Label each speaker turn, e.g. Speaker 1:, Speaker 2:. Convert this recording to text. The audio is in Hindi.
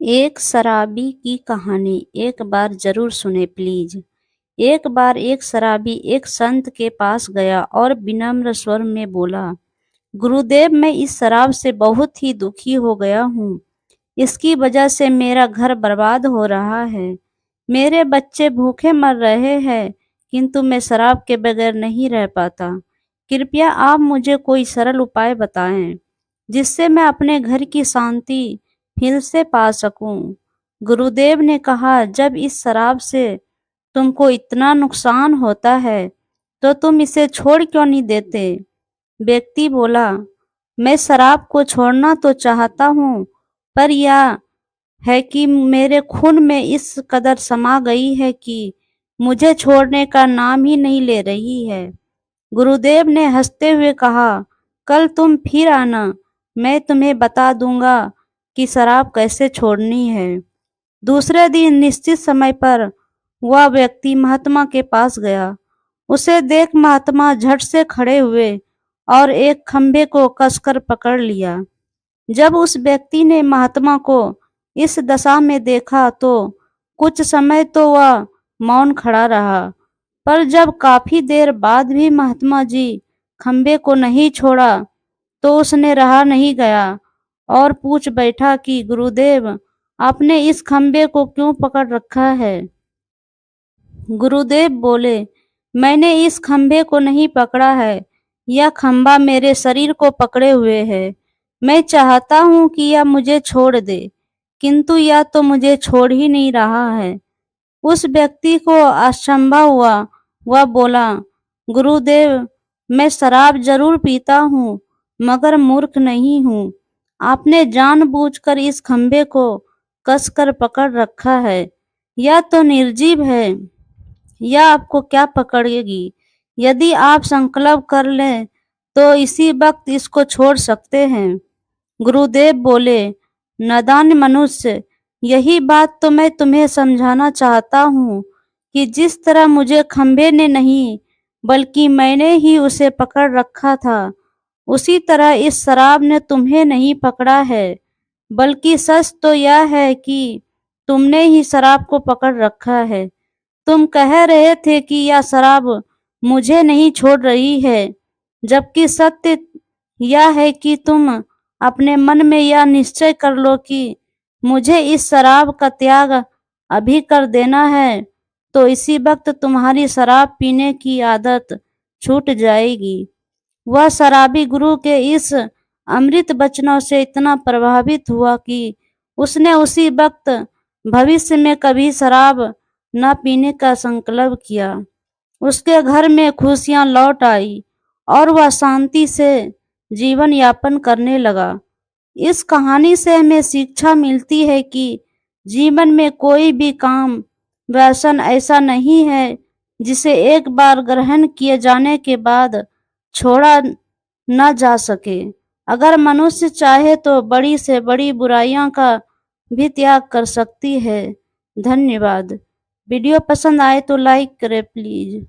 Speaker 1: एक शराबी की कहानी एक बार जरूर सुने प्लीज। एक बार एक शराबी एक संत के पास गया और विनम्र स्वर में बोला, गुरुदेव, मैं इस शराब से बहुत ही दुखी हो गया हूँ। इसकी वजह से मेरा घर बर्बाद हो रहा है। मेरे बच्चे भूखे मर रहे हैं, किंतु मैं शराब के बगैर नहीं रह पाता। कृपया आप मुझे कोई सरल उपाय बताएं, जिससे मैं अपने घर की शांति फिर से पा सकूं। गुरुदेव ने कहा, जब इस शराब से तुमको इतना नुकसान होता है, तो तुम इसे छोड़ क्यों नहीं देते? व्यक्ति बोला, मैं शराब को छोड़ना तो चाहता हूँ, पर यह है कि मेरे खून में इस कदर समा गई है कि मुझे छोड़ने का नाम ही नहीं ले रही है। गुरुदेव ने हंसते हुए कहा, कल तुम फिर आना, मैं तुम्हें बता दूंगा कि शराब कैसे छोड़नी है। दूसरे दिन निश्चित समय पर वह व्यक्ति महात्मा के पास गया। उसे देख महात्मा झट से खड़े हुए और एक खंभे को कसकर पकड़ लिया। जब उस व्यक्ति ने महात्मा को इस दशा में देखा तो कुछ समय तो वह मौन खड़ा रहा, पर जब काफी देर बाद भी महात्मा जी खंबे को नहीं छोड़ा, तो उसने रहा नहीं गया और पूछ बैठा कि गुरुदेव, आपने इस खंबे को क्यों पकड़ रखा है? गुरुदेव बोले, मैंने इस खंभे को नहीं पकड़ा है, यह खंभा मेरे शरीर को पकड़े हुए है। मैं चाहता हूँ कि यह मुझे छोड़ दे, किंतु यह तो मुझे छोड़ ही नहीं रहा है। उस व्यक्ति को अचंभा हुआ। वह बोला, गुरुदेव, मैं शराब जरूर पीता हूँ, मगर मूर्ख नहीं हूँ। आपने जानबूझकर इस खंभे को कसकर पकड़ रखा है। यह तो निर्जीव है, यह आपको क्या पकड़ेगी? यदि आप संकल्प कर लें तो इसी वक्त इसको छोड़ सकते हैं। गुरुदेव बोले, नादान मनुष्य, यही बात तो मैं तुम्हें समझाना चाहता हूँ कि जिस तरह मुझे खंभे ने नहीं, बल्कि मैंने ही उसे पकड़ रखा था, उसी तरह इस शराब ने तुम्हें नहीं पकड़ा है। बल्कि सच तो यह है कि तुमने ही शराब को पकड़ रखा है। तुम कह रहे थे कि यह शराब मुझे नहीं छोड़ रही है, जबकि सत्य यह है कि तुम अपने मन में यह निश्चय कर लो कि मुझे इस शराब का त्याग अभी कर देना है, तो इसी वक्त तुम्हारी शराब पीने की आदत छूट जाएगी। वह शराबी गुरु के इस अमृत वचनों से इतना प्रभावित हुआ कि उसने उसी वक्त भविष्य में कभी शराब न पीने का संकल्प किया। उसके घर में खुशियां लौट आई और वह शांति से जीवन यापन करने लगा। इस कहानी से हमें शिक्षा मिलती है कि जीवन में कोई भी काम व्यसन ऐसा नहीं है जिसे एक बार ग्रहण किए जाने के बाद छोड़ा न जा सके। अगर मनुष्य चाहे तो बड़ी से बड़ी बुराइयों का भी त्याग कर सकती है। धन्यवाद। वीडियो पसंद आए तो लाइक करें प्लीज।